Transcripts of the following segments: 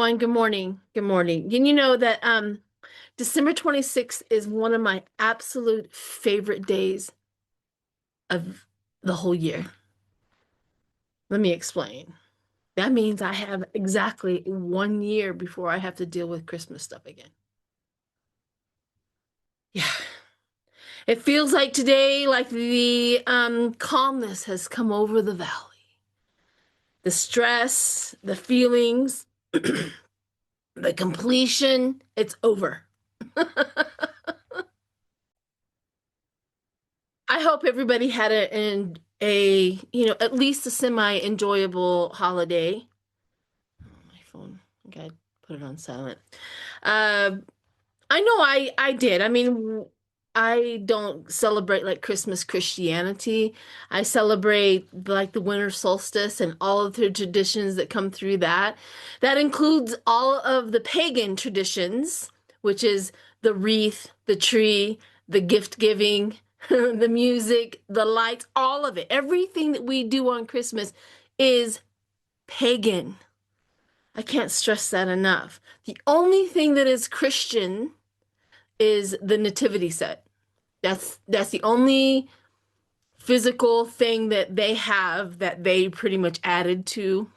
everyone. Good morning. Good morning. And you know that December 26th is one of my absolute favorite days of the whole year. Let me explain. That means I have exactly 1 year before I have to deal with Christmas stuff again. Yeah. It feels like today, like the calmness has come over the valley. The stress, the feelings, the completion, it's over. I hope everybody had at least a semi-enjoyable holiday. Oh, my phone. I gotta put it on silent. Uh, I know I did. I mean, I don't celebrate like Christmas Christianity. I celebrate like the winter solstice and all of the traditions that come through that. That includes all of the pagan traditions, which is the wreath, the tree, the gift giving, the music, the lights, all of it. Everything that we do on Christmas is pagan. I can't stress that enough. The only thing that is Christian is the nativity set. That's the only physical thing that they have that they pretty much added to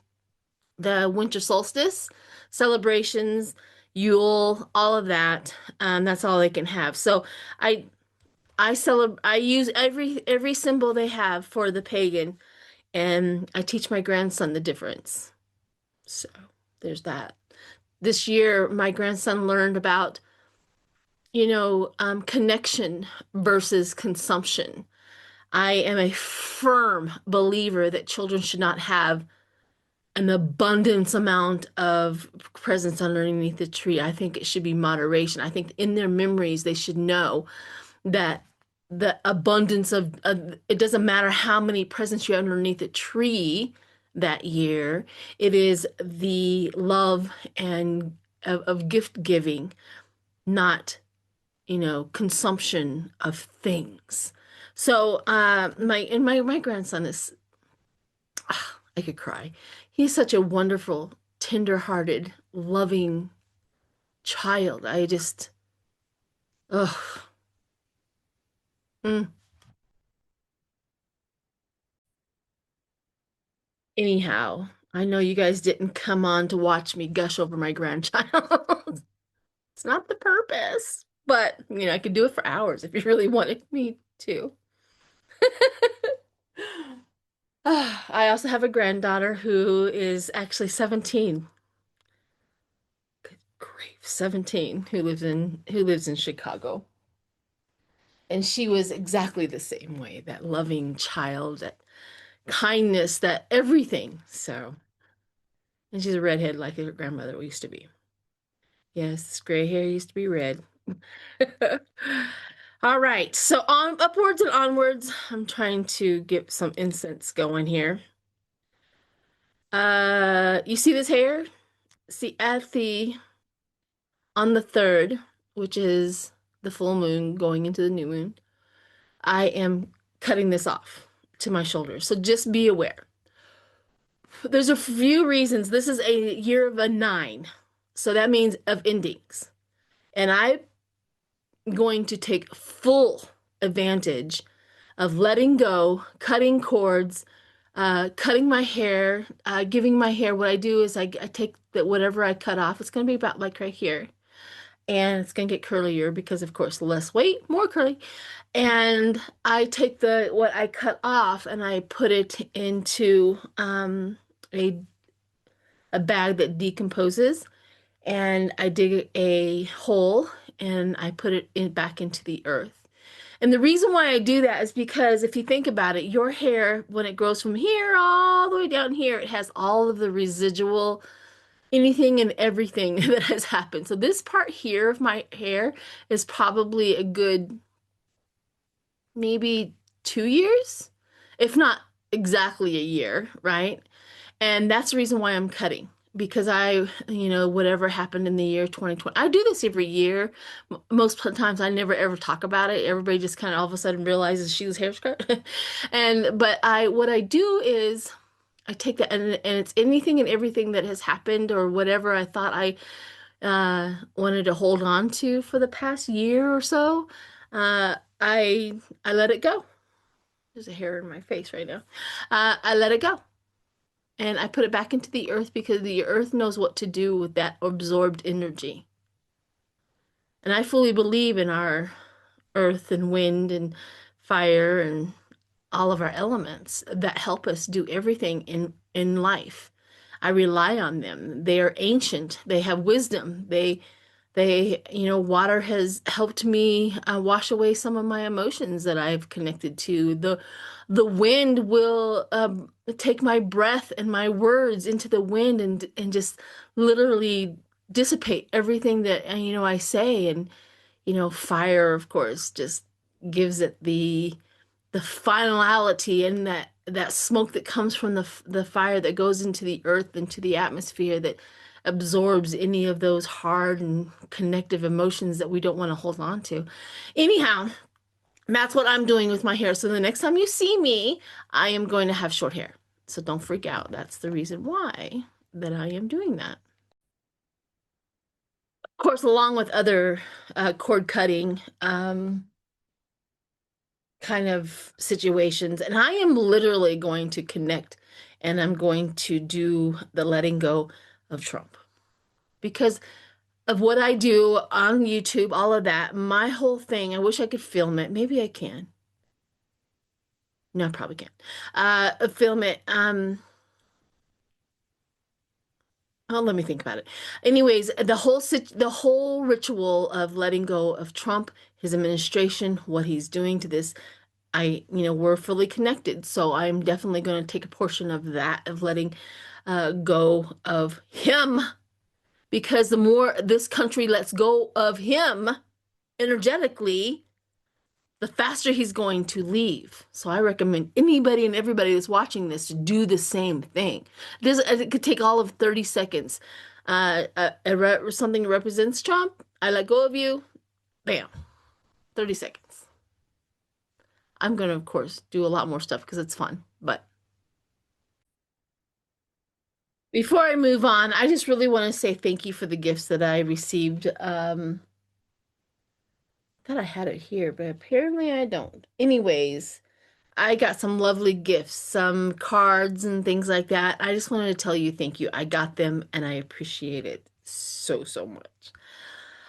the winter solstice celebrations, Yule, all of that. That's all they can have. So I I use every symbol they have for the pagan, and I teach my grandson the difference. So there's that. This year, my grandson learned about connection versus consumption. I am a firm believer that children should not have an abundance amount of presents underneath the tree. I think it should be moderation. I think in their memories, they should know that the abundance of it doesn't matter how many presents you have underneath the tree that year, it is the love and of gift giving, not consumption of things. So, my grandson is, I could cry. He's such a wonderful, tender-hearted, loving child. I just, ugh. Mm. Anyhow, I know you guys didn't come on to watch me gush over my grandchild. It's not the purpose, but I could do it for hours if you really wanted me to. I also have a granddaughter who is actually 17. Good grief, 17, who lives in Chicago. And she was exactly the same way, that loving child, that kindness, that everything. So, and she's a redhead like her grandmother used to be. Yes, gray hair used to be red. All right, so on upwards and onwards, I'm trying to get some incense going here. You see this hair? See, on the third, which is the full moon going into the new moon, I am cutting this off to my shoulders. So just be aware. There's a few reasons. This is a year of a nine. So that means of endings. And I'm going to take full advantage of letting go, cutting cords, cutting my hair, giving my hair. What I do is I take that whatever I cut off, it's going to be about like right here. And it's going to get curlier because, of course, less weight, more curly. And I take what I cut off and I put it into a bag that decomposes, and I dig a hole and I put it back into the earth. And the reason why I do that is because if you think about it, your hair, when it grows from here all the way down here, it has all of the residual, anything and everything that has happened. So this part here of my hair is probably a good maybe 2 years, if not exactly a year, right? And that's the reason why I'm cutting. Because whatever happened in the year 2020, I do this every year. Most times I never ever talk about it. Everybody just kind of all of a sudden realizes she was hair skirt. What I do is I take that, and it's anything and everything that has happened or whatever I thought I wanted to hold on to for the past year or so. I let it go. There's a hair in my face right now. I let it go. And I put it back into the earth because the earth knows what to do with that absorbed energy. And I fully believe in our earth and wind and fire and all of our elements that help us do everything in life. I rely on them. They are ancient. They have wisdom. Water has helped me wash away some of my emotions that I've connected to. The wind will take my breath and my words into the wind and just literally dissipate everything that I say. And fire, of course, just gives it the finality and that smoke that comes from the fire that goes into the earth, into the atmosphere, that absorbs any of those hard and connective emotions that we don't want to hold on to. Anyhow, that's what I'm doing with my hair. So the next time you see me, I am going to have short hair. So don't freak out. That's the reason why that I am doing that. Of course, along with other cord cutting, kind of situations. And I am literally going to connect and I'm going to do the letting go of Trump because of what I do on YouTube, all of that. My whole thing, I wish I could film it. Maybe I can. No, I probably can't. Film it. Oh, let me think about it. Anyways, the whole ritual of letting go of Trump, his administration, what he's doing to this, we're fully connected. So I'm definitely going to take a portion of that, of letting go of him, because the more this country lets go of him energetically, the faster he's going to leave. So I recommend anybody and everybody that's watching this to do the same thing. It could take all of 30 seconds. Something represents Trump. I let go of you. Bam. 30 seconds. I'm going to, of course, do a lot more stuff because it's fun. But before I move on, I just really want to say thank you for the gifts that I received. Thought I had it here, but apparently I don't. Anyways, I got some lovely gifts, some cards and things like that. I just wanted to tell you thank you. I got them and I appreciate it so, so much.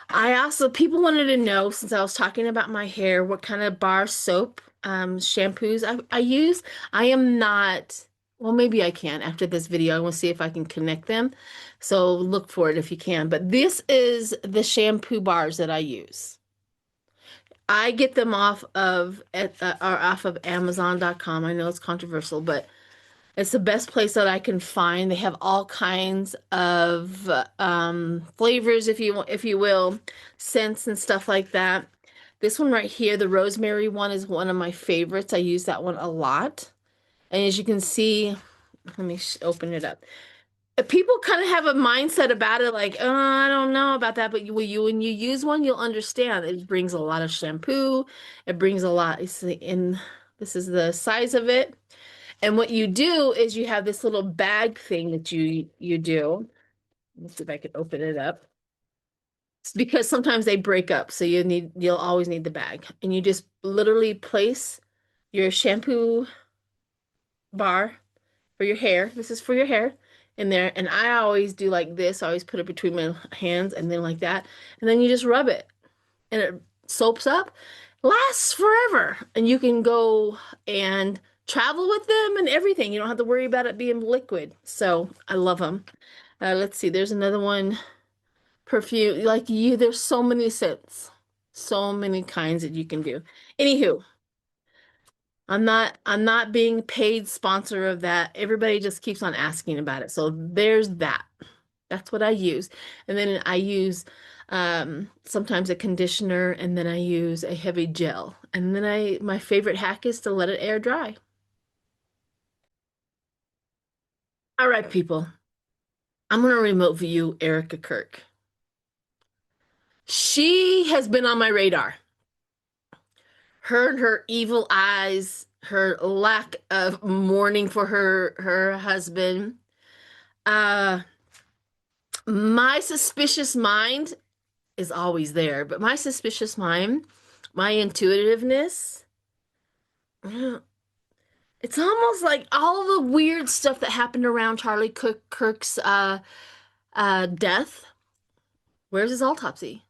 I also, people wanted to know, since I was talking about my hair, what kind of bar soap, shampoos I use. I am not, well, maybe I can after this video. I want to see if I can connect them. So look for it if you can. But this is the shampoo bars that I use. I get them off of Amazon.com. I know it's controversial, but it's the best place that I can find. They have all kinds of flavors, if you will, scents and stuff like that. This one right here, the rosemary one, is one of my favorites. I use that one a lot. And as you can see, let me open it up. People kind of have a mindset about it, like, oh, I don't know about that, but when you use one, you'll understand. It brings a lot of shampoo. It brings a lot. This is the size of it. And what you do is you have this little bag thing that you do. Let's see if I can open it up. It's because sometimes they break up, so you'll always need the bag. And you just literally place your shampoo bar for your hair. This is for your hair in there. And I always do like this. I always put it between my hands and then like that. And then you just rub it and it soaps up. Lasts forever. And you can go and travel with them and everything. You don't have to worry about it being liquid. So I love them. Let's see. There's another one. Perfume. There's so many scents. So many kinds that you can do. Anywho, I'm not being paid sponsor of that. Everybody just keeps on asking about it. So there's that. That's what I use. And then I use sometimes a conditioner, and then I use a heavy gel. And then my favorite hack is to let it air dry. All right, people. I'm going to remote view Erika Kirk. She has been on my radar. her and her evil eyes, her lack of mourning for her husband. Uh, my suspicious mind is always there, but my suspicious mind, my intuitiveness, it's almost like all the weird stuff that happened around Kirk's death. Where's his autopsy?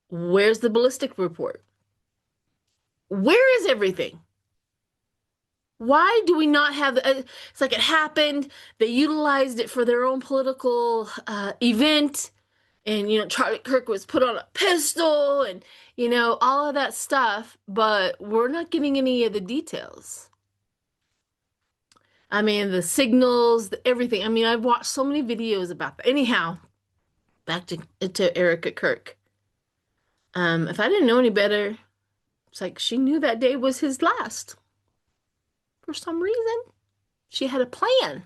Where's the ballistic report? Where is everything? Why do we not have it's like it happened, they utilized it for their own political event, and Charlie Kirk was put on a pistol, and all of that stuff, but we're not getting any of the details. I mean, the signals, everything. I mean, I've watched so many videos about that. Anyhow, back to Erika Kirk. If I didn't know any better, it's like she knew that day was his last. For some reason, she had a plan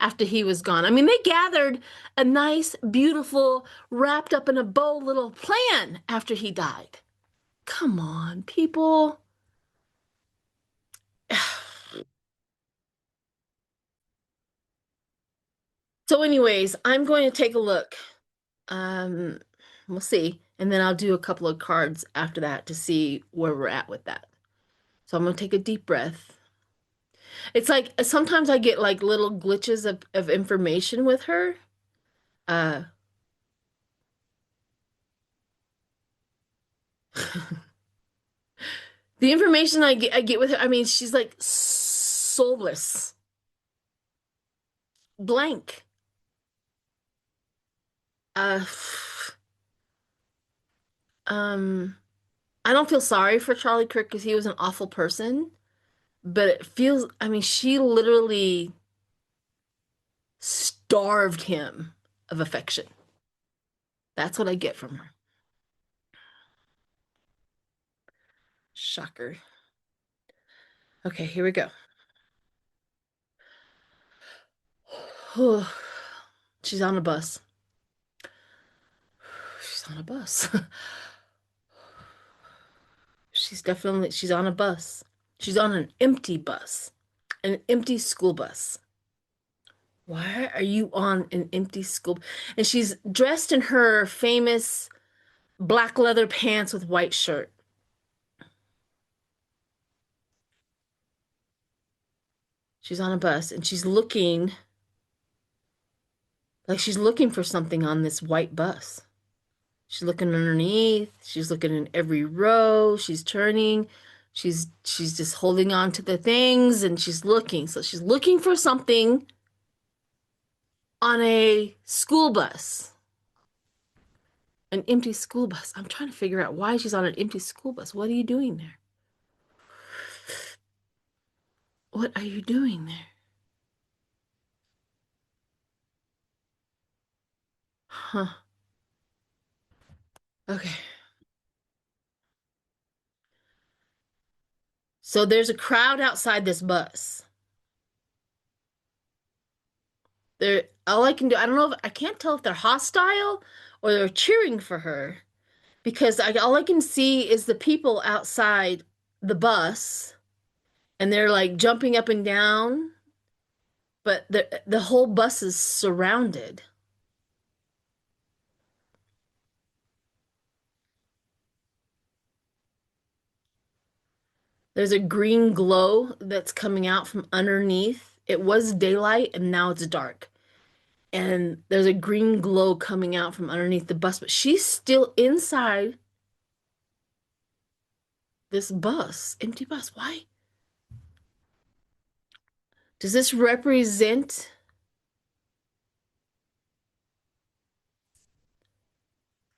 after he was gone. I mean, they gathered a nice, beautiful, wrapped up in a bow little plan after he died. Come on, people. So anyways, I'm going to take a look. Um, we'll see. And then I'll do a couple of cards after that to see where we're at with that. So I'm going to take a deep breath. It's like sometimes I get like little glitches of information with her. Uh, the information I get with her, I mean, she's like soulless, blank. Uh, um, I don't feel sorry for Charlie Kirk because he was an awful person, but it feels, I mean, she literally starved him of affection. That's what I get from her. Shocker. Okay, here we go. She's on a bus. She's on a bus. She's on a bus. She's on an empty school bus. Why are you on an empty school? And she's dressed in her famous black leather pants with white shirt. She's on a bus and she's looking like she's looking for something on this white bus. She's looking underneath. She's looking in every row. She's turning. She's just holding on to the things and she's looking. So she's looking for something on a school bus. An empty school bus. I'm trying to figure out why she's on an empty school bus. What are you doing there? What are you doing there? Huh. Okay. So there's a crowd outside this bus. All I can do, I don't know if I can't tell if they're hostile or they're cheering for her because all I can see is the people outside the bus and they're like jumping up and down, but the whole bus is surrounded. There's a green glow that's coming out from underneath. It was daylight and now it's dark. And there's a green glow coming out from underneath the bus, but she's still inside this bus, empty bus. Why? Does this represent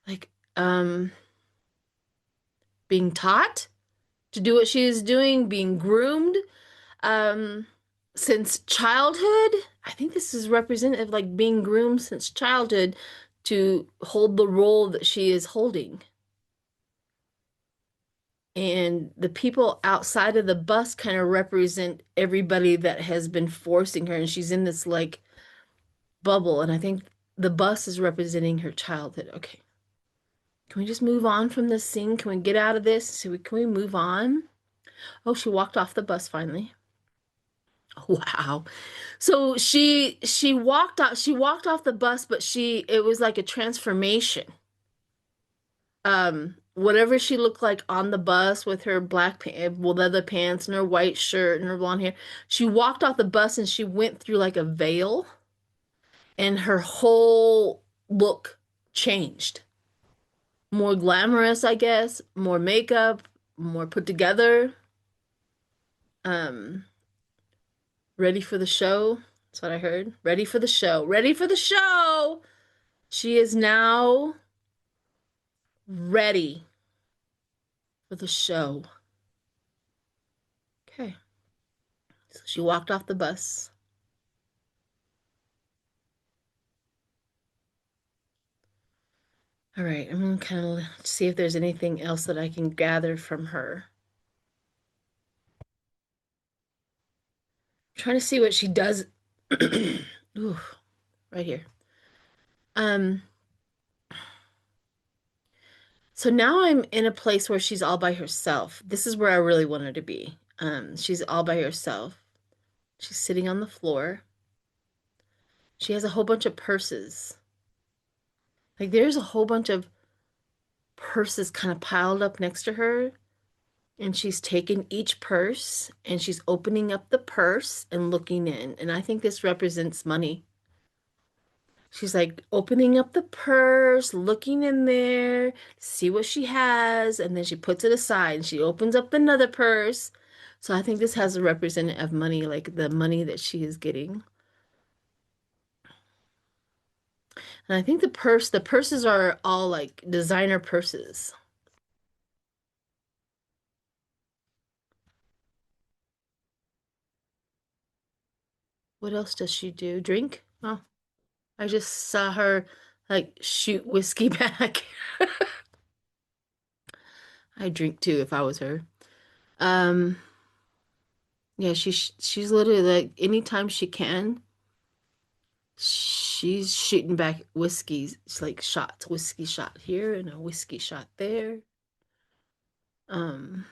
like being taught to do what she is doing, being groomed um since childhood? I think this is representative, like being groomed since childhood to hold the role that she is holding. And the people outside of the bus kind of represent everybody that has been forcing her, and she's in this like bubble. And I think the bus is representing her childhood. Okay. Can we just move on from this scene? Can we get out of this? Can we move on? Oh, she walked off the bus finally. Wow. So she walked off the bus, but it was like a transformation. Whatever she looked like on the bus with her well, leather pants and her white shirt and her blonde hair, she walked off the bus and she went through like a veil and her whole look changed. More glamorous, I guess, more makeup, more put together. Um, ready for the show. That's what I heard. Ready for the show. Ready for the show. She is now ready for the show. Okay. So she walked off the bus. All right, I'm gonna kind of see if there's anything else that I can gather from her. I'm trying to see what she does. Ooh, right here. Um, so now I'm in a place where she's all by herself. This is where I really want her to be. She's all by herself. She's sitting on the floor. She has a whole bunch of purses. Like there's a whole bunch of purses kind of piled up next to her. And she's taken each purse and she's opening up the purse and looking in. And I think this represents money. She's like opening up the purse, looking in there, see what she has, and then she puts it aside and she opens up another purse. So I think this has a representative of money, like the money that she is getting. And I think the purses are all like designer purses. What else does she do? Drink? Oh, I just saw her like shoot whiskey back. I drink too if I was her. Um, yeah, she's literally like anytime she can, she's shooting back whiskeys. It's like shots, whiskey shot here and a whiskey shot there. Um,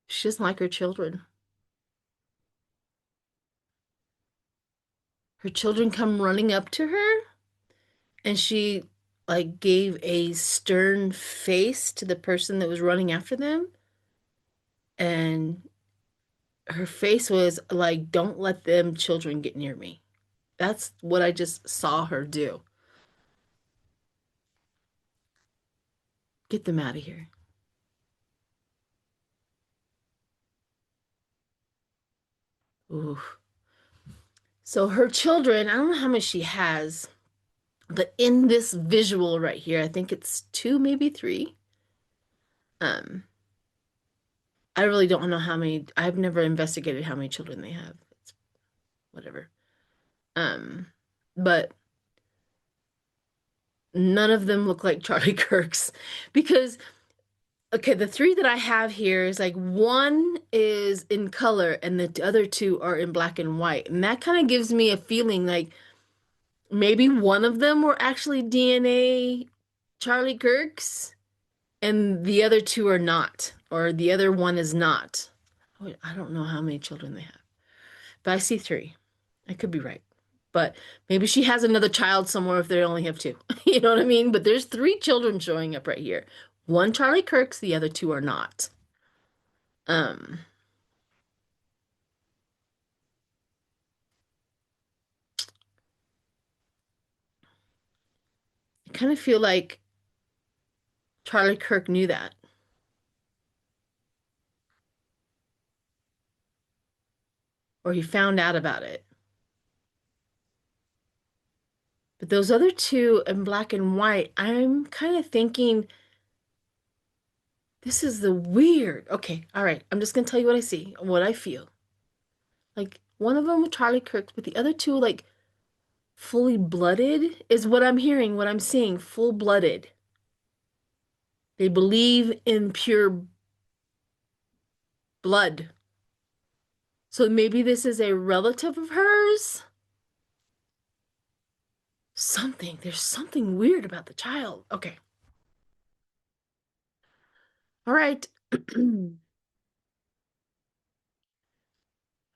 she doesn't like her children. Her children come running up to her and she like gave a stern face to the person that was running after them. And her face was like, don't let them children get near me. That's what I just saw her do. Get them out of here. Ooh. So her children, I don't know how much she has, but in this visual right here, I think it's two, maybe three. Um, I really don't know how many. I've never investigated how many children they have. It's whatever. Um, but none of them look like Charlie Kirk's because okay, the three that I have here is like one is in color and the other two are in black and white. And that kind of gives me a feeling like maybe one of them were actually DNA Charlie Kirk's and the other two are not, or the other one is not. Oh, I don't know how many children they have, but I see three. I could be right. But maybe she has another child somewhere if they only have two. You know what I mean? But there's three children showing up right here. One Charlie Kirk's, the other two are not. Um, I kind of feel like Charlie Kirk knew that, or he found out about it. But those other two in black and white, I'm kind of thinking this is the weird. Okay, all right. I'm just gonna tell you what I see, what I feel. Like one of them with Charlie Kirk, but the other two like fully blooded is what I'm hearing, what I'm seeing, full blooded. They believe in pure blood. So maybe this is a relative of hers. There's something weird about the child. Okay. All right.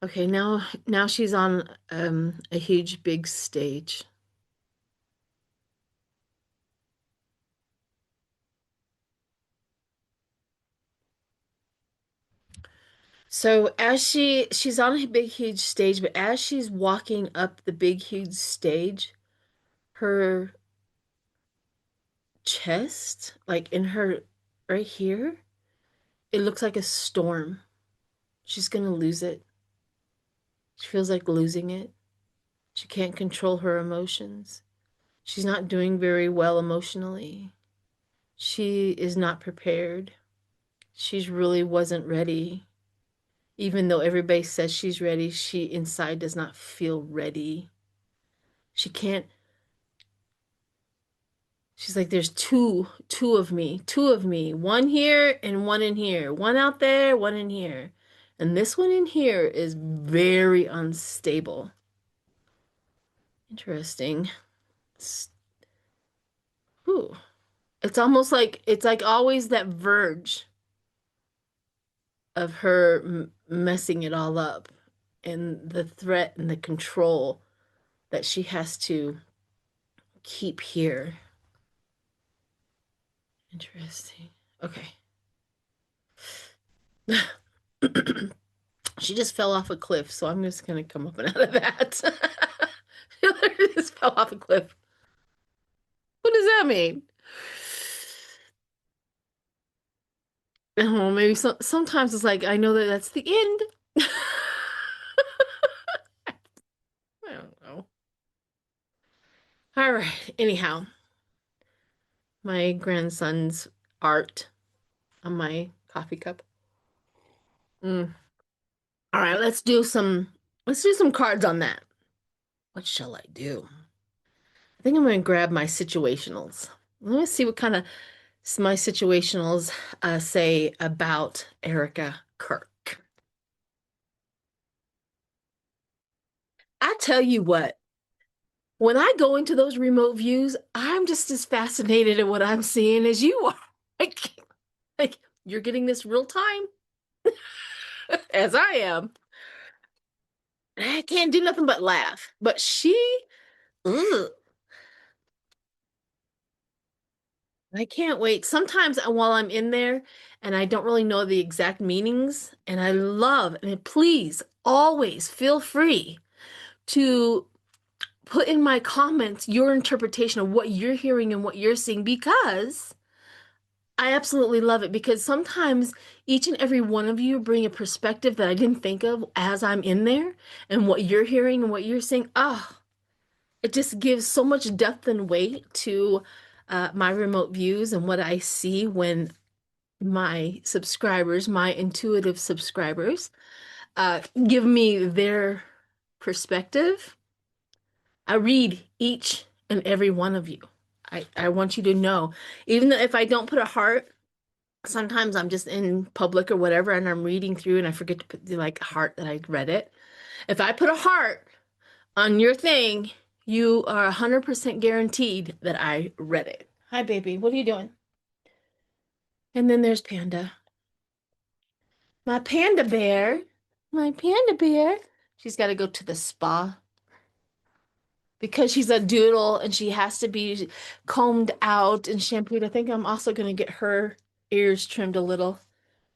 Okay, now she's on a huge big stage. So as she's on a big huge stage, but as she's walking up the big huge stage, her chest, like in her right here, it looks like a storm. She's gonna lose it. She feels like losing it. She can't control her emotions. She's not doing very well emotionally. She is not prepared. She really wasn't ready. Even though everybody says she's ready, she inside does not feel ready. She can't, she's like, there's two of me, one here and one in here, one out there, one in here. And this one in here is very unstable. Interesting. It's, ooh. It's like always that verge of her messing it all up and the threat and the control that she has to keep here. Interesting. Okay. She just fell off a cliff, so I'm just gonna come up and out of that. She just fell off a cliff. What does that mean? Oh, maybe sometimes it's like I know that that's the end. I don't know. All right. Anyhow, my grandson's art on my coffee cup. Mm. All right, let's do some cards on that. What shall I do? I think I'm going to grab my situationals. Let me see what kind of my situationals say about Erika Kirk. I tell you what, when I go into those remote views, I'm just as fascinated at what I'm seeing as you are. Like, like you're getting this real time as I am. I can't do nothing but laugh. But ugh, I can't wait. Sometimes while I'm in there and I don't really know the exact meanings, and I love, and please always feel free to put in my comments your interpretation of what you're hearing and what you're seeing because I absolutely love it because sometimes each and every one of you bring a perspective that I didn't think of as I'm in there and what you're hearing and what you're seeing. Ah, it just gives so much depth and weight to my remote views and what I see when my subscribers, my intuitive subscribers, give me their perspective. I read each and every one of you. I want you to know, even though if I don't put a heart, sometimes I'm just in public or whatever and I'm reading through and I forget to put the like heart that I read it. If I put a heart on your thing, you are 100% guaranteed that I read it. Hi, baby. What are you doing? And then there's Panda. My panda bear. My panda bear. She's got to go to the spa because she's a doodle and she has to be combed out and shampooed. I think I'm also going to get her ears trimmed a little.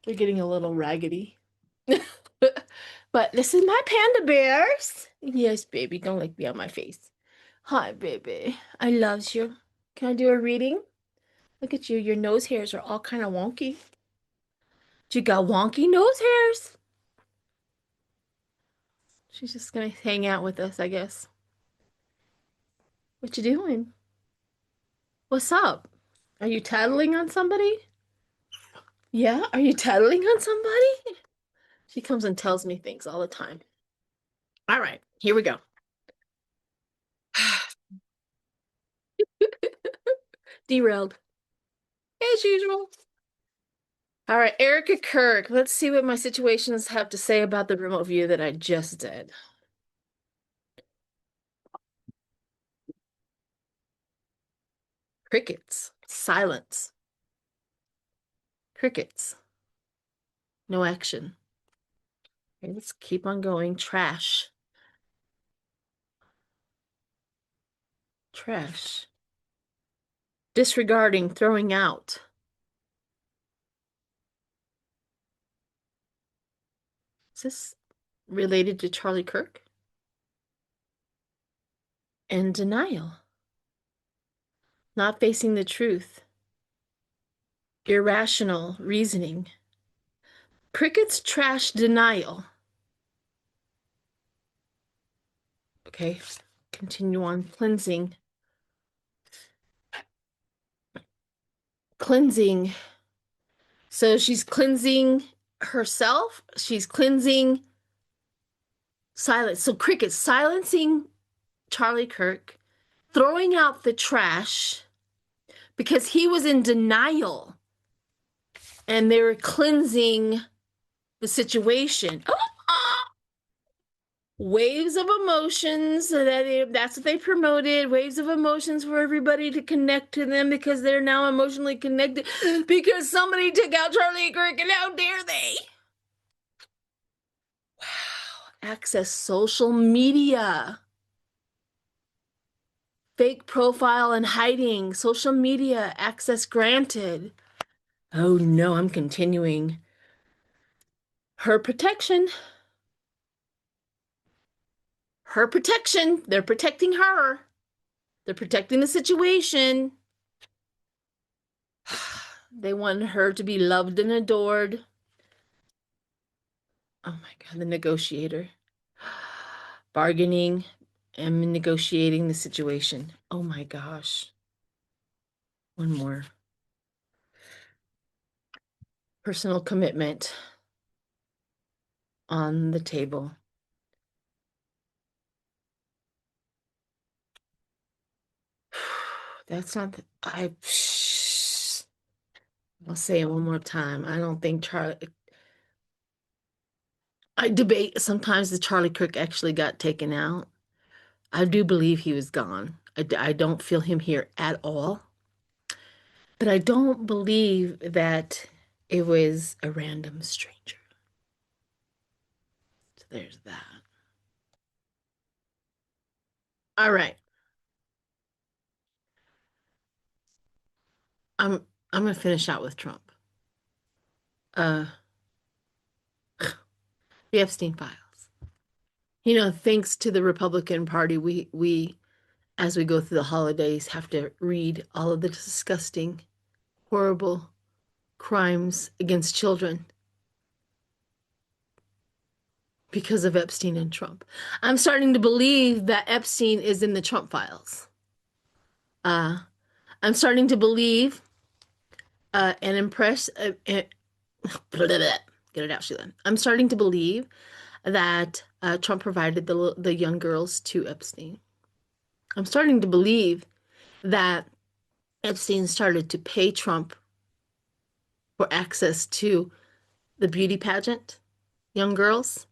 They're getting a little raggedy. But this is my panda bears. Yes, baby, don't lick me on my face. Hi, baby. I loves you. Can I do a reading? Look at you. Your nose hairs are all kind of wonky. You got wonky nose hairs. She's just gonna hang out with us, I guess. What you doing? What's up? Are you tattling on somebody? Yeah, are you tattling on somebody? She comes and tells me things all the time. All right, here we go. Derailed, as usual. All right, Erika Kirk. Let's see what my situations have to say about the remote view that I just did. Crickets. Silence. Crickets. No action. Okay, let's keep on going. Trash. Trash. Disregarding, throwing out. Is this related to Charlie Kirk? And denial. Not facing the truth. Irrational reasoning. Crickets, trash, denial. Okay, continue on. Cleansing. Cleansing. So she's cleansing herself. She's cleansing silence. So crickets, silencing Charlie Kirk, throwing out the trash because he was in denial and they were cleansing the situation. Waves of emotions, that's what they promoted. Waves of emotions for everybody to connect to them because they're now emotionally connected because somebody took out Charlie Kirk, and how dare they? Wow. Access social media. Fake profile and hiding. Social media access granted. Oh no, I'm continuing. Her protection. Her protection. They're protecting her. They're protecting the situation. They want her to be loved and adored. Oh my God, the negotiator. Bargaining and negotiating the situation. Oh my gosh. One more. Personal commitment on the table. That's not the, I'll say it one more time. I don't think I debate sometimes that Charlie Kirk actually got taken out. I do believe he was gone. I don't feel him here at all. But I don't believe that it was a random stranger. So there's that. All right. I'm I'm gonna finish out with Trump. Uh the Epstein files. Thanks to the Republican Party, we as we go through the holidays have to read all of the disgusting, horrible crimes against children because of Epstein and Trump. I'm starting to believe that Epstein is in the Trump files. I'm starting to believe and impress. Get it out, Sheila. I'm starting to believe that Trump provided the young girls to Epstein. I'm starting to believe that Epstein started to pay Trump for access to the beauty pageant, young girls,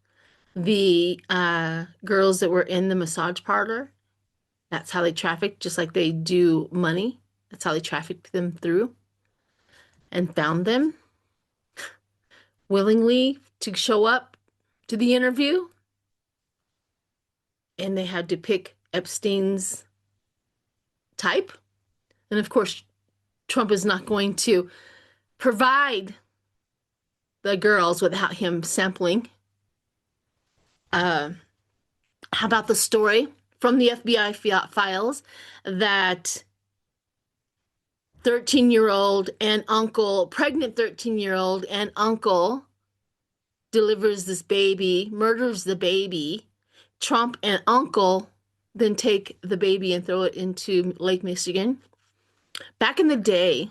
the girls that were in the massage parlor. That's how they trafficked, just like they do money. That's how they trafficked them through and found them willingly to show up to the interview. And they had to pick Epstein's type. And of course, Trump is not going to provide the girls without him sampling. How about the story from the FBI files that 13-year-old and uncle, pregnant 13-year-old and uncle delivers this baby, murders the baby. Trump and uncle then take the baby and throw it into Lake Michigan. Back in the day,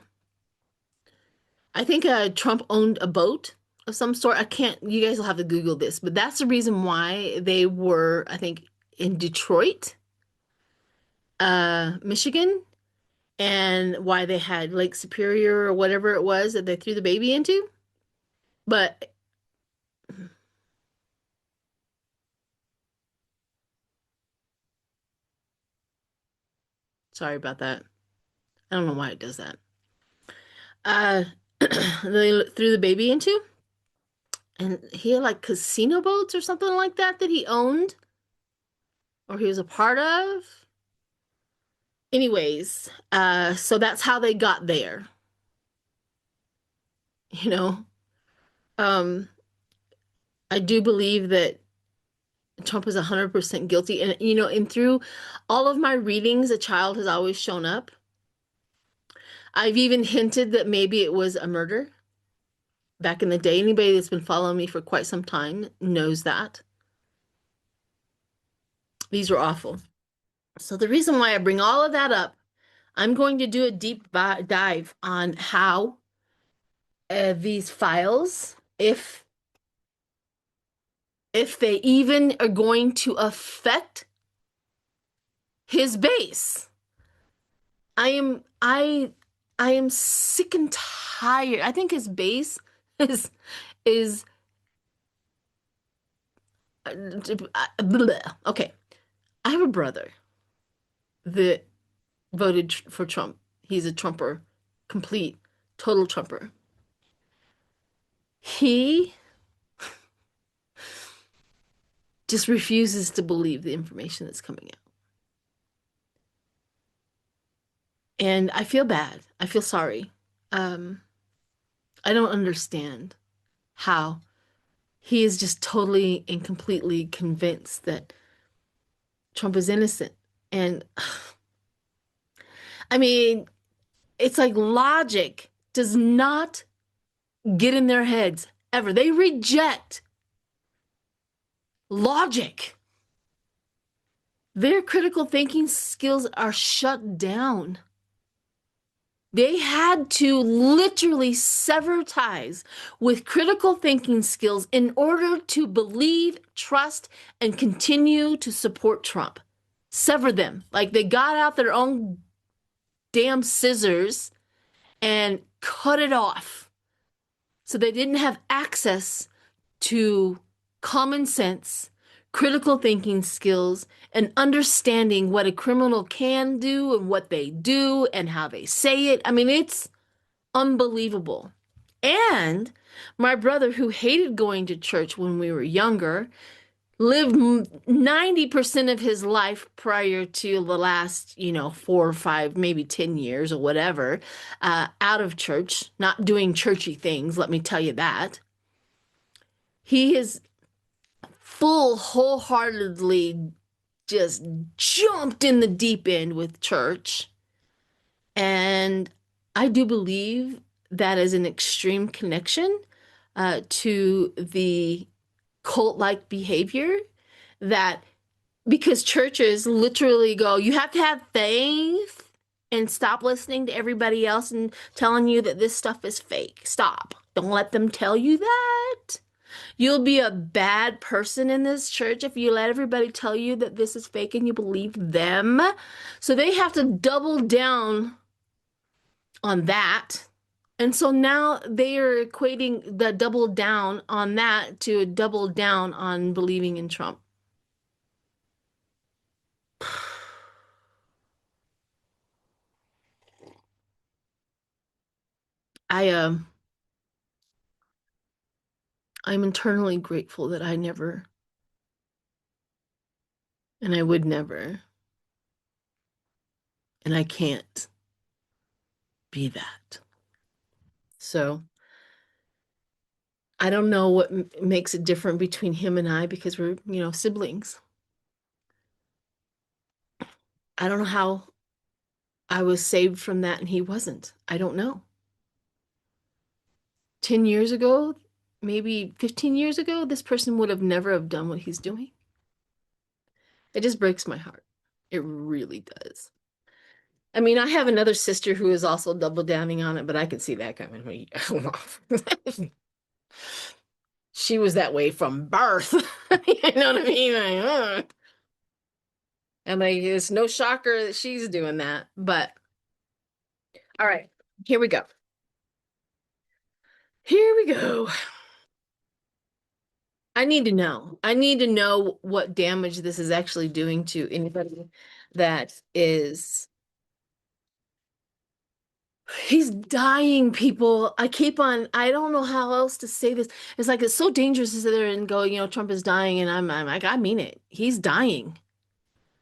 I think Trump owned a boat of some sort. You guys will have to Google this, but that's the reason why they were, I think, in Detroit, Michigan, and why they had Lake Superior or whatever it was that they threw the baby into. But sorry about that. I don't know why it does that. Uh, they threw the baby into, and he had like casino boats or something like that that he owned or he was a part of. Anyways, so that's how they got there, you know. Um, I do believe that Trump is 100% guilty. And, and through all of my readings, a child has always shown up. I've even hinted that maybe it was a murder back in the day. Anybody that's been following me for quite some time knows that. These were awful. So the reason why I bring all of that up, I'm going to do a deep dive on how these files, if they even are going to affect his base. I am sick and tired. I think his base is okay. I have a brother that voted for Trump. He's a Trumper, complete, total Trumper. He just refuses to believe the information that's coming out. And I feel bad. I feel sorry. Um, I don't understand how he is just totally and completely convinced that Trump is innocent. And I mean, it's like logic does not get in their heads ever. They reject logic. Their critical thinking skills are shut down. They had to literally sever ties with critical thinking skills in order to believe, trust, and continue to support Trump. Sever them. Like they got out their own damn scissors and cut it off. So they didn't have access to common sense, critical thinking skills, and understanding what a criminal can do and what they do and how they say it. I mean, it's unbelievable. And my brother, who hated going to church when we were younger, lived 90% of his life prior to the last, 4 or 5, maybe 10 years or whatever, out of church, not doing churchy things, let me tell you that. He has wholeheartedly just jumped in the deep end with church. And I do believe that is an extreme connection to the cult-like behavior that because churches literally go, you have to have faith and stop listening to everybody else and telling you that this stuff is fake. Stop. Don't let them tell you that. You'll be a bad person in this church if you let everybody tell you that this is fake and you believe them. So they have to double down on that. And so now they are equating the double down on that to a double down on believing in Trump. I I'm internally grateful that I never and I would never and I can't be that. So I don't know what makes it different between him and I because we're, siblings. I don't know how I was saved from that and he wasn't. I don't know. 10 years ago, maybe 15 years ago, this person would have never have done what he's doing. It just breaks my heart. It really does. I mean, I have another sister who is also double downing on it, but I could see that coming. She was that way from birth. You know what I mean? And like, it's no shocker that she's doing that. But all right, here we go. Here we go. I need to know. I need to know what damage this is actually doing to anybody that is He's dying, people. I don't know how else to say this. It's like it's so dangerous to sit there and go, Trump is dying, and I'm like, I mean it. He's dying.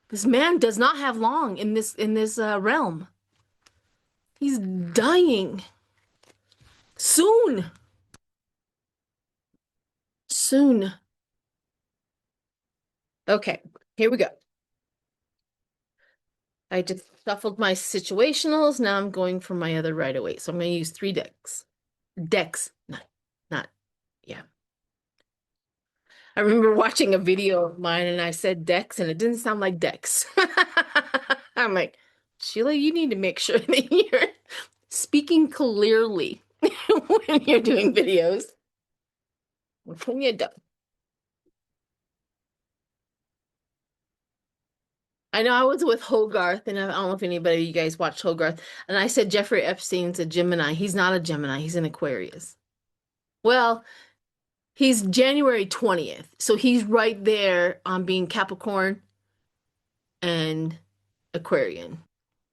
This man does not have long in this realm. He's dying soon. Soon. Okay, here we go. I just shuffled my situationals. Now I'm going for my other right away. So I'm going to use three decks. Decks, not, yeah. I remember watching a video of mine and I said decks and it didn't sound like decks. I'm like, Sheila, you need to make sure that you're speaking clearly when you're doing videos. When you're done. I know I was with Hogarth, and I don't know if anybody of you guys watched Hogarth, and I said Jeffrey Epstein's a Gemini. He's not a Gemini, he's an Aquarius. Well, he's January 20th, so he's right there on being Capricorn and Aquarian,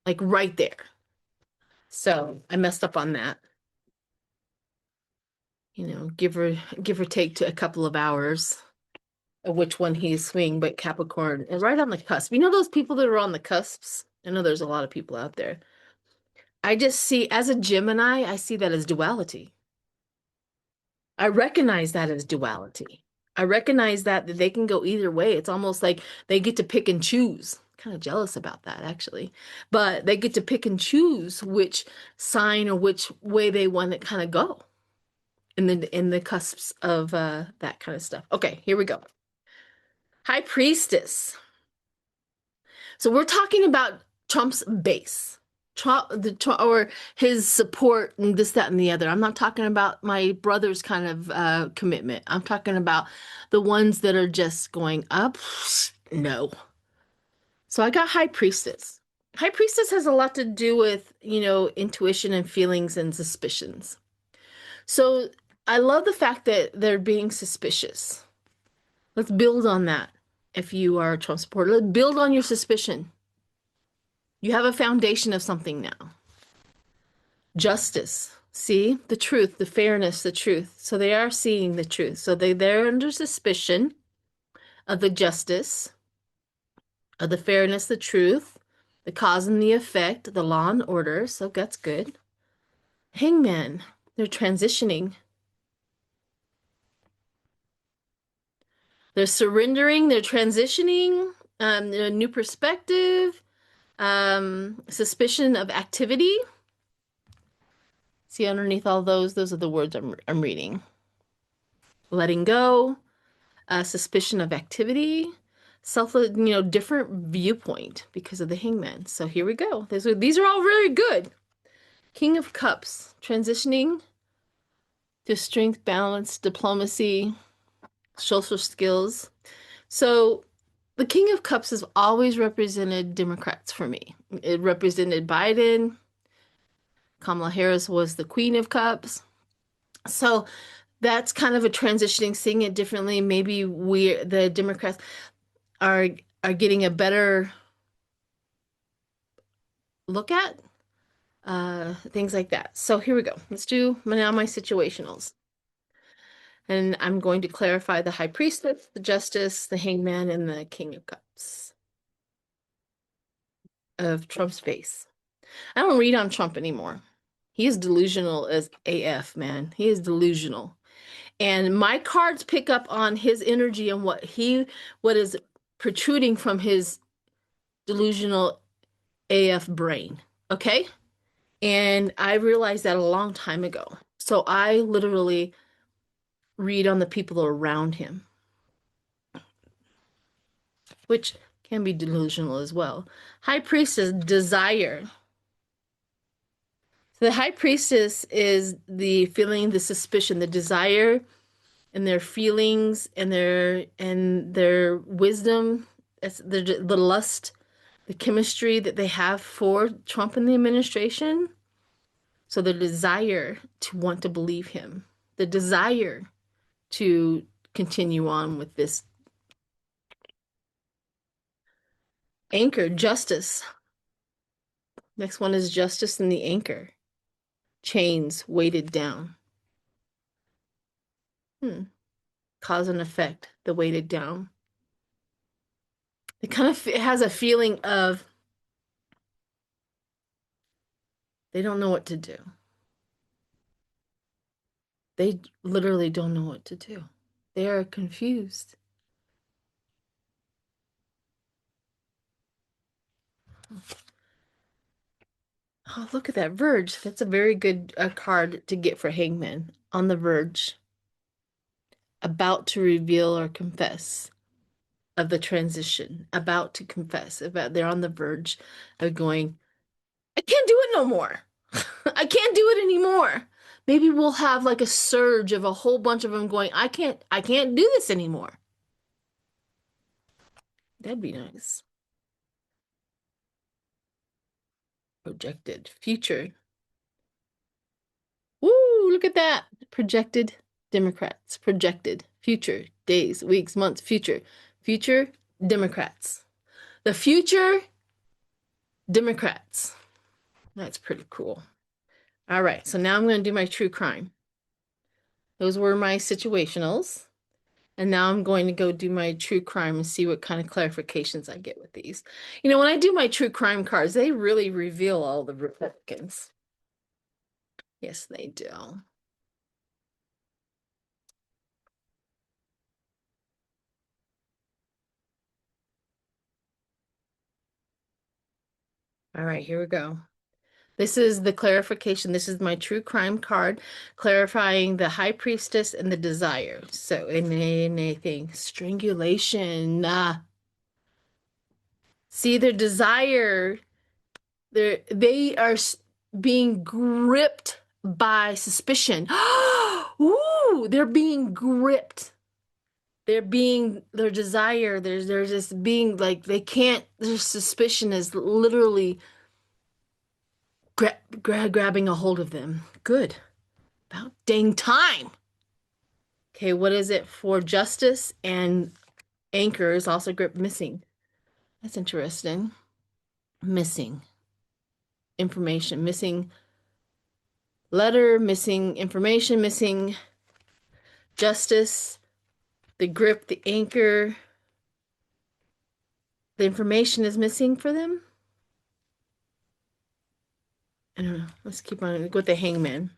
like right there. So I messed up on that. Give or take to a couple of hours of which one he's swing, but Capricorn and right on the cusp. You know those people that are on the cusps? I know there's a lot of people out there. I just see, as a Gemini, I see that as duality. I recognize that as duality. I recognize that they can go either way. It's almost like they get to pick and choose. Kind of jealous about that, actually. But they get to pick and choose which sign or which way they want to kind of go in the cusps of that kind of stuff. Okay, here we go. High Priestess. So we're talking about Trump's base. Or his support and this, that, and the other. I'm not talking about my brother's kind of commitment. I'm talking about the ones that are just going up. No. So I got High Priestess. High Priestess has a lot to do with, intuition and feelings and suspicions. So I love the fact that they're being suspicious. Let's build on that. If you are a Trump supporter, let's build on your suspicion. You have a foundation of something now. Justice. See the truth, the fairness, the truth. So they are seeing the truth. So they're under suspicion of the justice, of the fairness, the truth, the cause and the effect, the law and order. So that's good. Hangman. They're transitioning. They're surrendering. They're transitioning. A new perspective. Suspicion of activity. See underneath all those are the words I'm reading. Letting go, suspicion of activity, different viewpoint because of the hangman. So here we go. These are all really good. King of Cups, transitioning to strength, balance, diplomacy, social skills. So the King of Cups has always represented Democrats for me. It represented Biden. Kamala Harris was the Queen of Cups. So that's kind of a transitioning, seeing it differently. Maybe the Democrats are getting a better look at things like that. So here we go. Let's do now my situationals. And I'm going to clarify the High Priestess, the Justice, the Hangman, and the King of Cups of Trump's face. I don't read on Trump anymore. He is delusional as AF, man. He is delusional. And my cards pick up on his energy and what is protruding from his delusional AF brain. Okay? And I realized that a long time ago. So I literally read on the people around him, which can be delusional as well. High Priestess, desire. So the High Priestess is the feeling, the suspicion, the desire, and their feelings and their wisdom, the lust, the chemistry that they have for Trump and the administration. So the desire to want to believe him, the desire to continue on with this. Anchor, justice. Next one is justice and the anchor. chains weighted down. Cause and effect, the weighted down. It has a feeling of they don't know what to do. They literally don't know what to do. They are confused. Oh, look at that verge. That's a very good card to get for Hangman. On the verge, about to reveal or confess of the transition, about to confess, about they're on the verge of going, I can't do it no more. I can't do it anymore. Maybe we'll have like a surge of a whole bunch of them going, I can't do this anymore. That'd be nice. Projected future. Woo, look at that. Projected Democrats. Projected future days, weeks, months, future. Future Democrats. The future Democrats. That's pretty cool. All right, so now I'm going to do my true crime. Those were my situationals. And now I'm going to go do my true crime and see what kind of clarifications I get with these. You know, when I do my true crime cards, they really reveal all the Republicans. Yes, they do. All right, here we go. This is the clarification. This is my true crime card, clarifying the high priestess and the desire. So, anything, strangulation. See, their desire, they are being gripped by suspicion. Ooh, they're being gripped. Their desire, there's this being like they can't, their suspicion is literally grabbing a hold of them. Good. About dang time. Okay, what is it for justice and anchor is also grip missing. That's interesting. Missing information, missing letter, missing information, missing justice, the grip, the anchor. The information is missing for them. I don't know. Let's keep on with the hangman.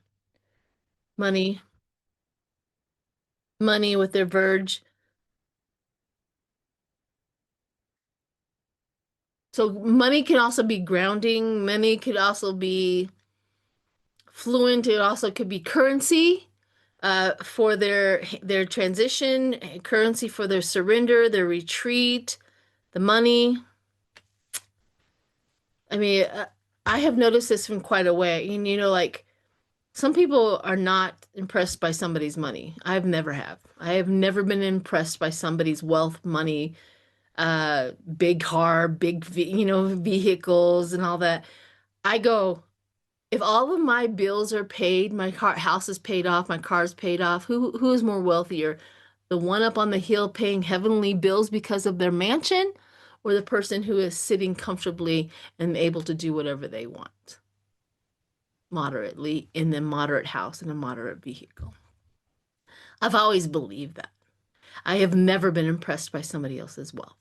Money. Money with their verge. So money can also be grounding. Money could also be fluent. It also could be currency for their transition, currency for their surrender, their retreat, the money. I mean, I have noticed this from quite a way. You know, like some people are not impressed by somebody's money. I have never been impressed by somebody's wealth, money, big car, vehicles and all that. I go, if all of my bills are paid, house is paid off, my car's paid off, who is more wealthier? The one up on the hill paying heavenly bills because of their mansion, or the person who is sitting comfortably and able to do whatever they want, moderately in a moderate house in a moderate vehicle? I've always believed that. I have never been impressed by somebody else's wealth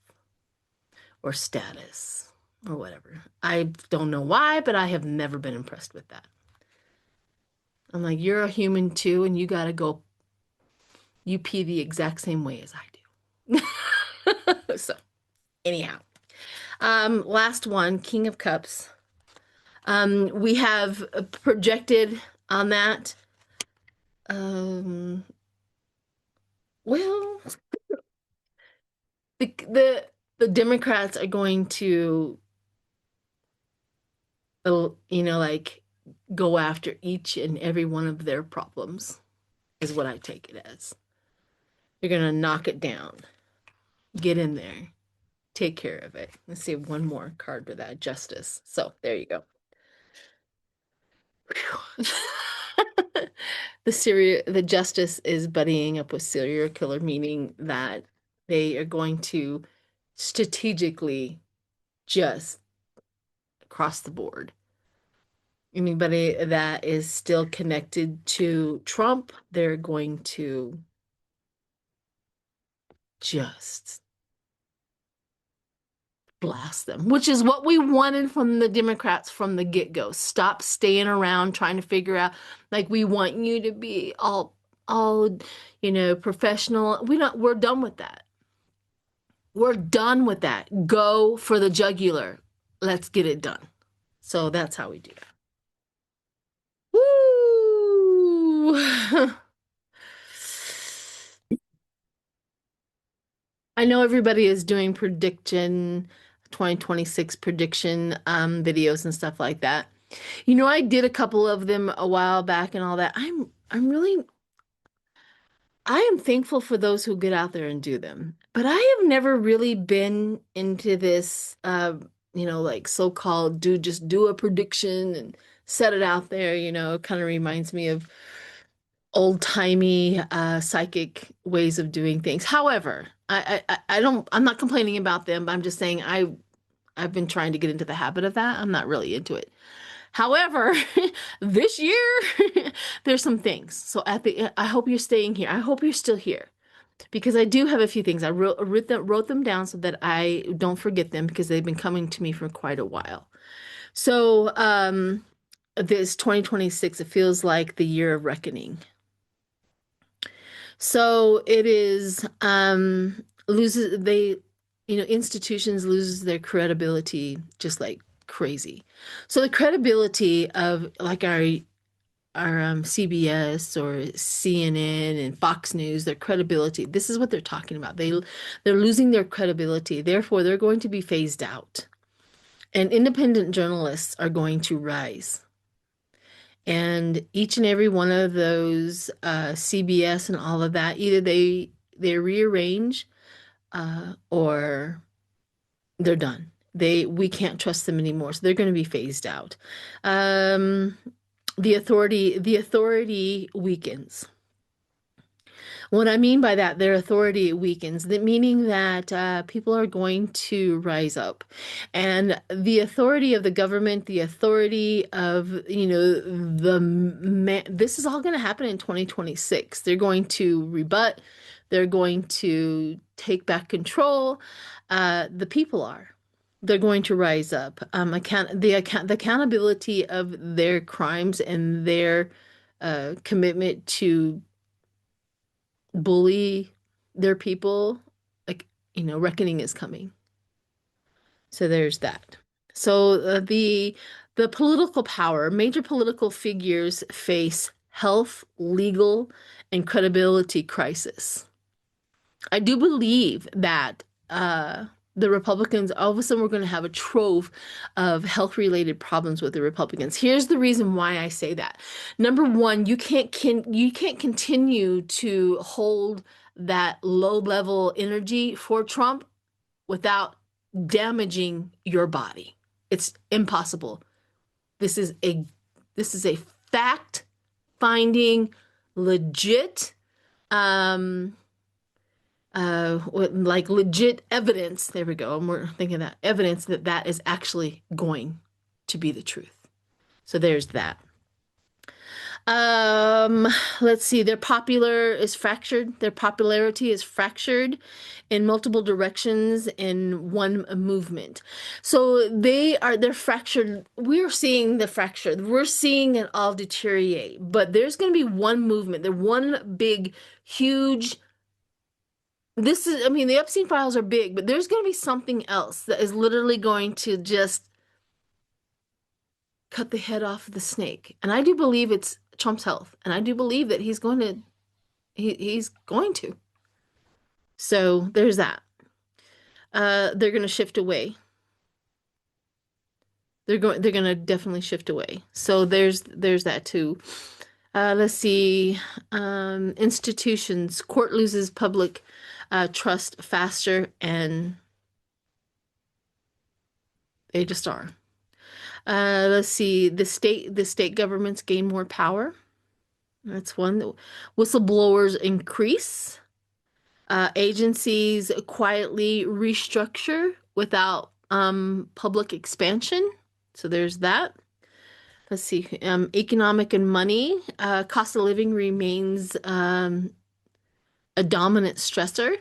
or status or whatever. I don't know why, but I have never been impressed with that. I'm like, you're a human too, and you got to go, you pee the exact same way as I do. So, anyhow, last one, King of Cups. We have projected on that. Well, the Democrats are going to, like go after each and every one of their problems, is what I take it as. You're gonna knock it down, get in there, take care of it. Let's see one more card for that, justice. So there you go. The justice is buddying up with serial killer, meaning that they are going to strategically just across the board Anybody that is still connected to Trump, they're going to just blast them, which is what we wanted from the Democrats from the get-go. Stop staying around trying to figure out, like, we want you to be all, professional. We're done with that. We're done with that. Go for the jugular. Let's get it done. So that's how we do that. Woo! I know everybody is doing 2026 prediction videos and stuff like that. I did a couple of them a while back and all that. I am thankful for those who get out there and do them. But I have never really been into this like so-called just do a prediction and set it out there, it kind of reminds me of old-timey psychic ways of doing things. However, I'm not complaining about them, but I'm just saying I've been trying to get into the habit of that. I'm not really into it. However, this year there's some things. So I hope you're staying here. I hope you're still here because I do have a few things. I wrote them down so that I don't forget them because they've been coming to me for quite a while. So, this 2026, it feels like the year of reckoning. So it is institutions loses their credibility just like crazy. So the credibility of like our CBS or CNN and Fox News, their credibility, this is what they're talking about. They're losing their credibility. Therefore, they're going to be phased out. And independent journalists are going to rise. And each and every one of those CBS and all of that, either they rearrange or they're done. We can't trust them anymore, so they're going to be phased out. The authority weakens. What I mean by that, their authority weakens, meaning that people are going to rise up. And the authority of the government, the authority of, this is all going to happen in 2026. They're going to rebut, they're going to take back control. The people are. They're going to rise up. The accountability of their crimes and their commitment to bully their people, like, reckoning is coming. So there's that. So the political power, major political figures face health, legal, and credibility crisis. I do believe that the Republicans, all of a sudden, we're going to have a trove of health-related problems with the Republicans. Here's the reason why I say that. Number one, you can't continue to hold that low-level energy for Trump without damaging your body. It's impossible. This is a fact-finding, legit, like legit evidence. There we go. And we're thinking that evidence that is actually going to be the truth. So there's that. Let's see. Their popularity is fractured in multiple directions in one movement. So they're fractured. We're seeing the fracture. We're seeing it all deteriorate. But there's going to be one movement. There's one big, huge. The Epstein files are big, but there's going to be something else that is literally going to just cut the head off of the snake. And I do believe it's Trump's health. And I do believe that he's going to. So there's that. They're going to shift away. They're going to definitely shift away. So there's that too. Let's see. Institutions. Court loses public trust faster, and they just are. Let's see. The state governments gain more power. That's one. Whistleblowers increase. Agencies quietly restructure without public expansion. So there's that. let's see, economic and money, cost of living remains a dominant stressor.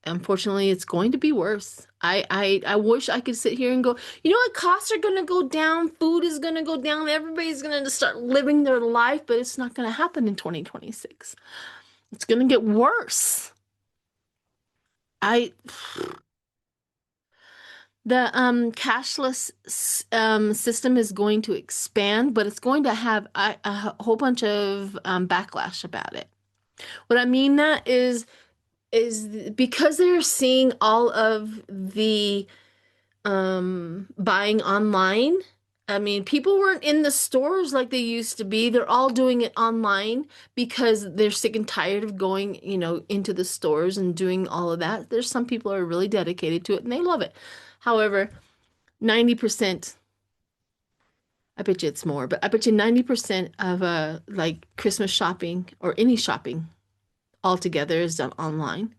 Unfortunately, it's going to be worse. I wish I could sit here and go, you know what, costs are going to go down, food is going to go down, everybody's going to start living their life, but it's not going to happen in 2026. It's going to get worse. I The cashless system is going to expand, but it's going to have a whole bunch of backlash about it. What I mean that is because they're seeing all of the buying online. I mean, people weren't in the stores like they used to be. They're all doing it online because they're sick and tired of going, into the stores and doing all of that. There's some people who are really dedicated to it and they love it. However, 90%, I bet you it's more, but I bet you 90% of like Christmas shopping or any shopping altogether is done online.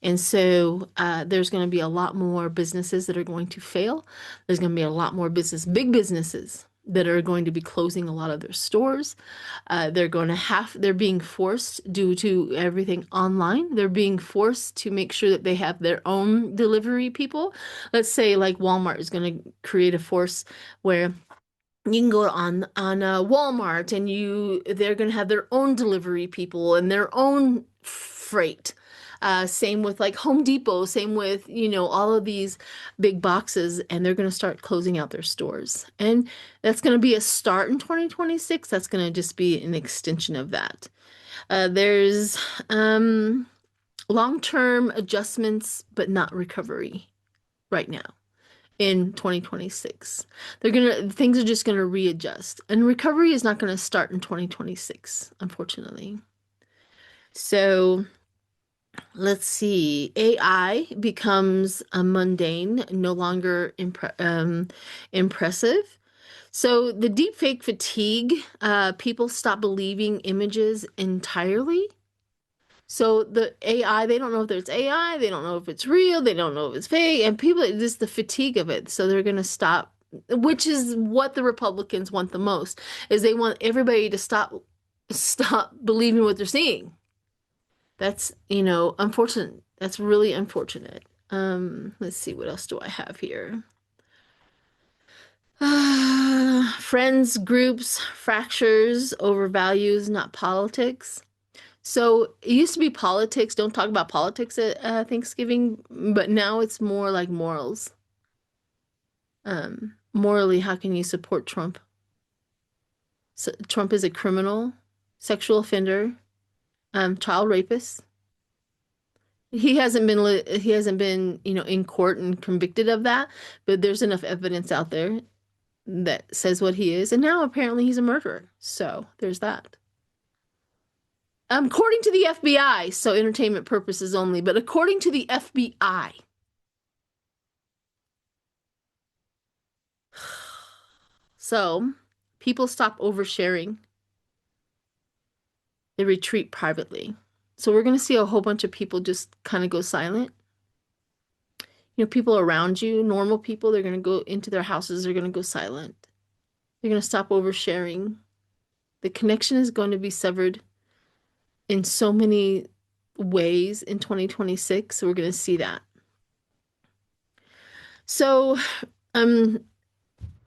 And so there's going to be a lot more businesses that are going to fail. There's going to be a lot more big businesses that are going to be closing a lot of their stores. They're being forced due to everything online. They're being forced to make sure that they have their own delivery people. Let's say like Walmart is going to create a force where you can go on Walmart and they're going to have their own delivery people and their own freight. Same with like Home Depot, same with, all of these big boxes, and they're going to start closing out their stores. And that's going to be a start in 2026. That's going to just be an extension of that. There's long-term adjustments, but not recovery right now in 2026. Things are just going to readjust, and recovery is not going to start in 2026, unfortunately. So let's see. AI becomes a mundane, no longer impressive. So the deepfake fatigue, people stop believing images entirely. So the AI, they don't know if it's AI, they don't know if it's real, they don't know if it's fake, and people, just the fatigue of it. So they're going to stop, which is what the Republicans want the most, is they want everybody to stop believing what they're seeing. That's, unfortunate. That's really unfortunate. Let's see, what else do I have here? Friends, groups, fractures over values, not politics. So it used to be politics. Don't talk about politics at Thanksgiving, but now it's more like morals. Morally, how can you support Trump? So Trump is a criminal, sexual offender, child rapist. He hasn't been, in court and convicted of that, but there's enough evidence out there that says what he is, and now apparently he's a murderer. So there's that. According to the FBI, so entertainment purposes only, but according to the FBI. So people stop oversharing. They retreat privately. So we're going to see a whole bunch of people just kind of go silent. People around you, normal people, they're going to go into their houses, they're going to go silent. They're going to stop oversharing. The connection is going to be severed in so many ways in 2026. So we're going to see that. So,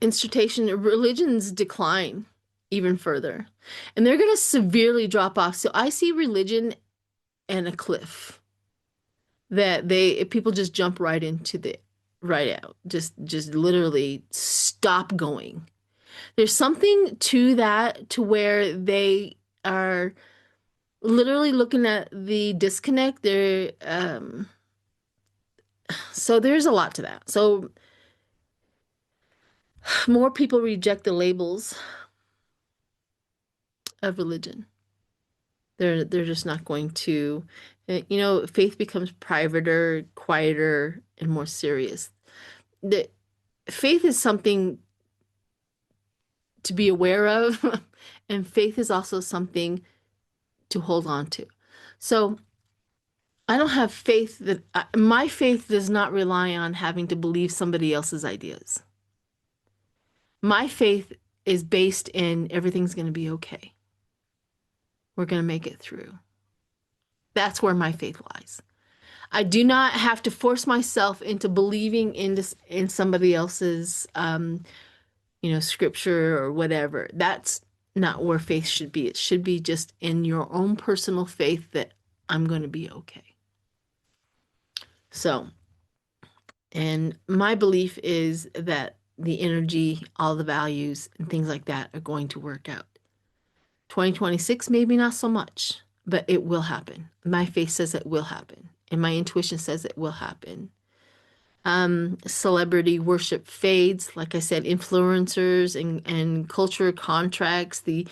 insertion, religions decline even further, and they're going to severely drop off. So I see religion and a cliff that people just jump right out, just literally stop going. There's something to that, to where they are literally looking at the disconnect. So there's a lot to that. So more people reject the labels of religion. They're just not going to, faith becomes privater, quieter, and more serious. The faith is something to be aware of, and faith is also something to hold on to. So I don't have faith my faith does not rely on having to believe somebody else's ideas. My faith is based in everything's going to be okay. We're going to make it through. That's where my faith lies. I do not have to force myself into believing in this, in somebody else's scripture or whatever. That's not where faith should be. It should be just in your own personal faith that I'm going to be okay. So, and my belief is that the energy, all the values and things like that are going to work out. 2026, maybe not so much, but it will happen. My faith says it will happen, and my intuition says it will happen. Celebrity worship fades. Like I said, influencers and culture contracts. A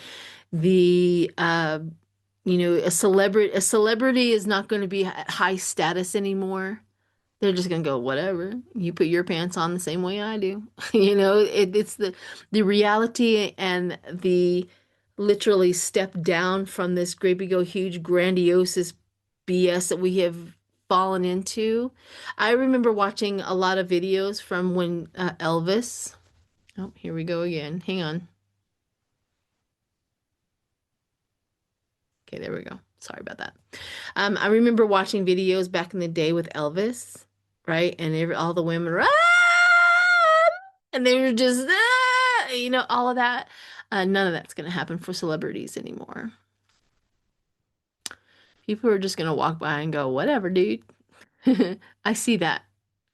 celebrity is not going to be at high status anymore. They're just gonna go, whatever. You put your pants on the same way I do. It's the reality and the literally step down from this great big old huge grandiose BS that we have fallen into. I remember watching a lot of videos from when Elvis. Oh, here we go again. Hang on. Okay, there we go. Sorry about that. I remember watching videos back in the day with Elvis, right? And all the women were, "Ah!" And they were just, "Ah!" All of that. None of that's going to happen for celebrities anymore. People are just going to walk by and go, whatever, dude. I see that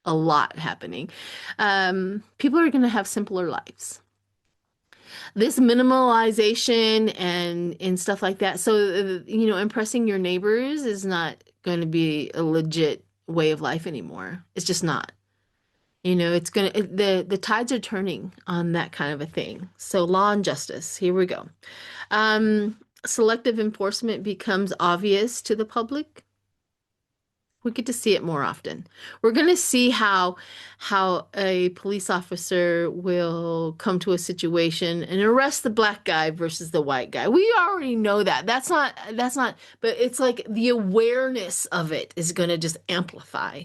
a lot happening. People are going to have simpler lives. This minimalization and stuff like that. So, impressing your neighbors is not going to be a legit way of life anymore. It's just not. It's the tides are turning on that kind of a thing. So law and justice, here we go. Selective enforcement becomes obvious to the public. We get to see it more often. We're going to see how a police officer will come to a situation and arrest the black guy versus the white guy. We already know that. That's not, but it's like the awareness of it is going to just amplify.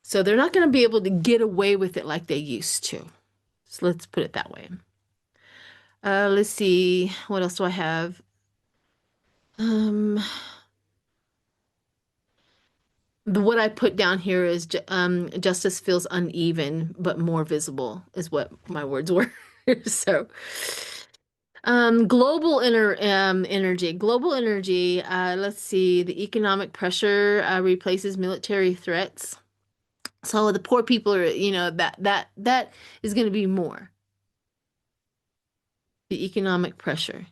So they're not going to be able to get away with it like they used to. So let's put it that way. Let's see. What else do I have? What I put down here is justice feels uneven, but more visible is what my words were. So, global energy. Global energy. Let's see. The economic pressure replaces military threats. So the poor people are, that is going to be more. The economic pressure.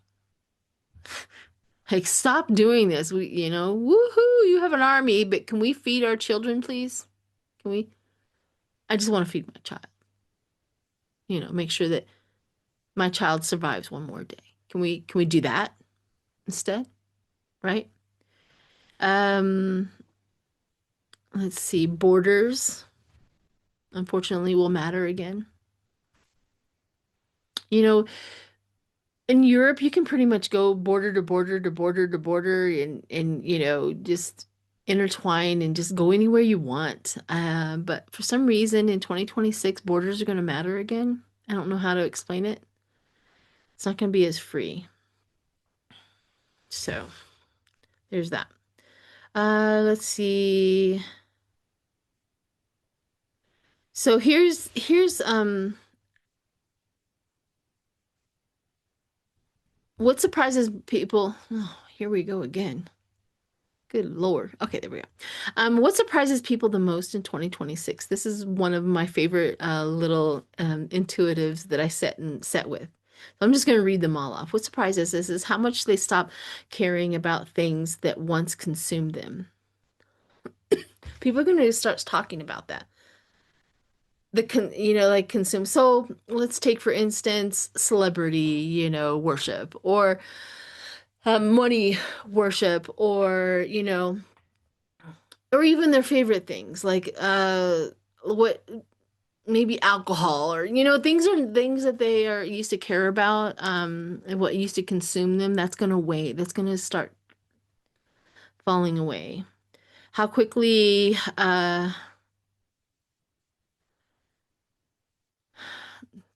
Like, stop doing this. Woohoo, you have an army, but can we feed our children, please? Can we? I just want to feed my child. Make sure that my child survives one more day. Can we do that instead? Right? Um, let's see. Borders, unfortunately, will matter again. In Europe, you can pretty much go border to border to border to border and just intertwine and just go anywhere you want. But for some reason in 2026, borders are going to matter again. I don't know how to explain it. It's not going to be as free. So there's that. Let's see. So here's what surprises people. Oh, here we go again. Good Lord. Okay, there we go. What surprises people the most in 2026? This is one of my favorite little intuitives that I set with. So I'm just going to read them all off. What surprises us is how much they stop caring about things that once consumed them. People are going to start talking about that. Like consume. So let's take, for instance, celebrity, worship, or money worship, or or even their favorite things like what maybe alcohol, or things that they are used to care about, and what used to consume them. That's going to wane. That's going to start falling away. How quickly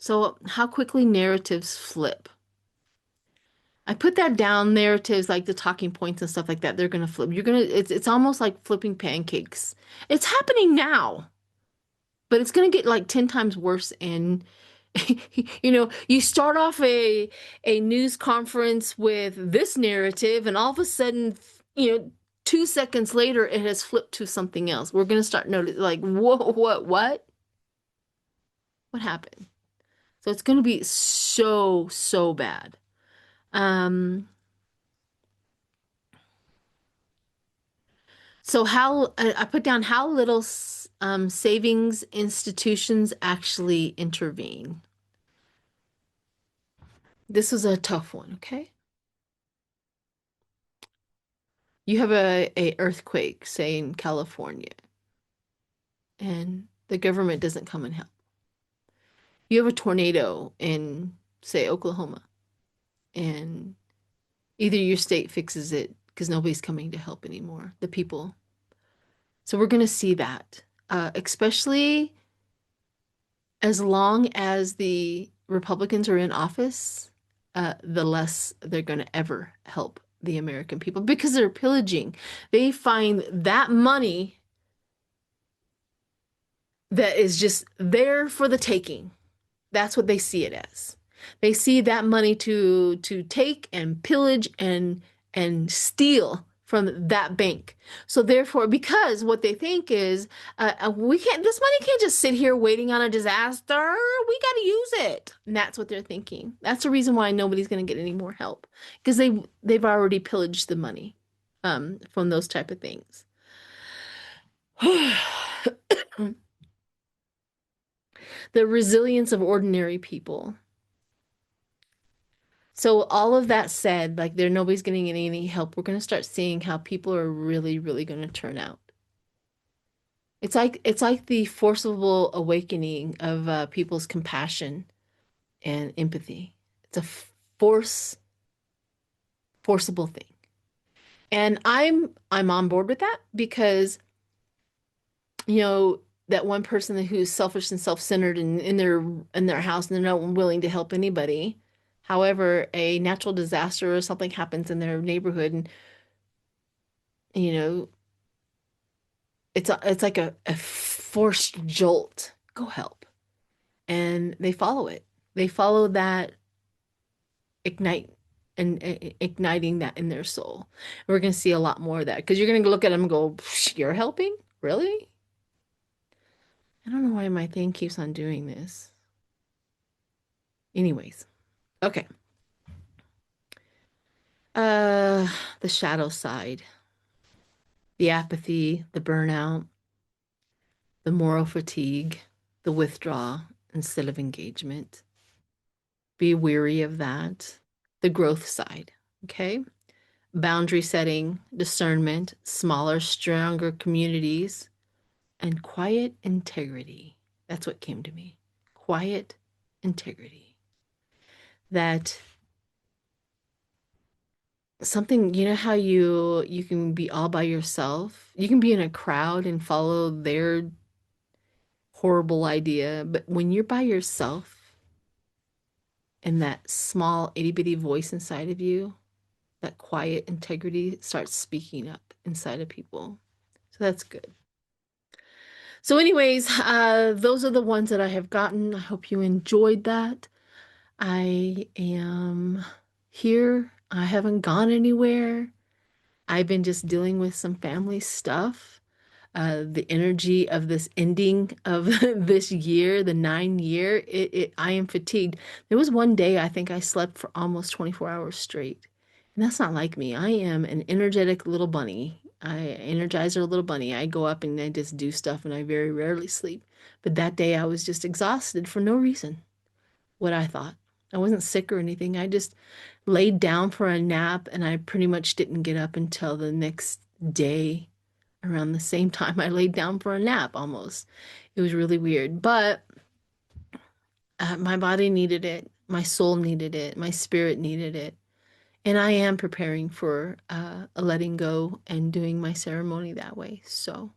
So how quickly narratives flip. I put that down, narratives like the talking points and stuff like that, they're gonna flip. You're gonna it's almost like flipping pancakes. It's happening now, but it's gonna get like 10 times worse. And you start off a news conference with this narrative, and all of a sudden, you know, 2 seconds later, it has flipped to something else. We're gonna start noticing like, whoa, what happened? So it's gonna be so, so bad. Um, So how I put down how little savings institutions actually intervene. This was a tough one, okay? You have a earthquake, say in California, and the government doesn't come and help. You have a tornado in, say, Oklahoma, and either your state fixes it because nobody's coming to help anymore, the people. So we're going to see that, especially as long as the Republicans are in office, the less they're going to ever help the American people because they're pillaging. They find that money that is just there for the taking. That's what they see it as. They see that money to take and pillage and steal from that bank. So therefore, because what they think is, we can't, this money can't just sit here waiting on a disaster. We got to use it. And that's what they're thinking. That's the reason why nobody's going to get any more help because they've already pillaged the money from those type of things. The resilience of ordinary people. So all of that said, like nobody's getting any help. We're going to start seeing how people are really, really going to turn out. It's like the forcible awakening of people's compassion and empathy. It's a forcible thing. And I'm on board with that because you know that one person who's selfish and self-centered in their house and they're not willing to help anybody. However, a natural disaster or something happens in their neighborhood and you know it's like a forced jolt. Go help. And they follow it. They follow that ignite and igniting that in their soul. We're going to see a lot more of that because you're going to look at them and go, "You're helping? Really?" I don't know why my thing keeps on doing this. Anyways, okay. Uh, the shadow side, the apathy, the burnout, the moral fatigue, the withdrawal instead of engagement. Be weary of that. The growth side, okay? Boundary setting, discernment, smaller, stronger communities, and quiet integrity. That's what came to me. Quiet integrity. That something, you know how you can be all by yourself? You can be in a crowd and follow their horrible idea, but when you're by yourself and that small itty bitty voice inside of you, that quiet integrity starts speaking up inside of people. So that's good. So, anyways, those are the ones that I have gotten. I hope you enjoyed that. I am here. I haven't gone anywhere. I've been just dealing with some family stuff. The energy of this ending of this year, the 9 year, I am fatigued. There was one day I think I slept for almost 24 hours straight. And that's not like me. I am an energetic little bunny. I energizer little bunny. I go up and I just do stuff and I very rarely sleep. But that day I was just exhausted for no reason, what I thought. I wasn't sick or anything. I just laid down for a nap and I pretty much didn't get up until the next day around the same time I laid down for a nap almost. It was really weird, but my body needed it. My soul needed it. My spirit needed it. And I am preparing for a letting go and doing my ceremony that way. So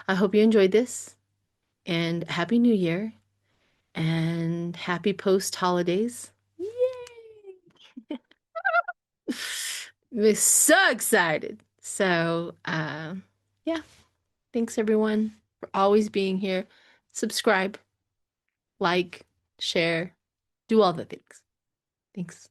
I hope you enjoyed this and Happy New Year. And happy post holidays. Yay! We're so excited. So, yeah, thanks everyone for always being here. Subscribe, like, share, do all the things. Thanks.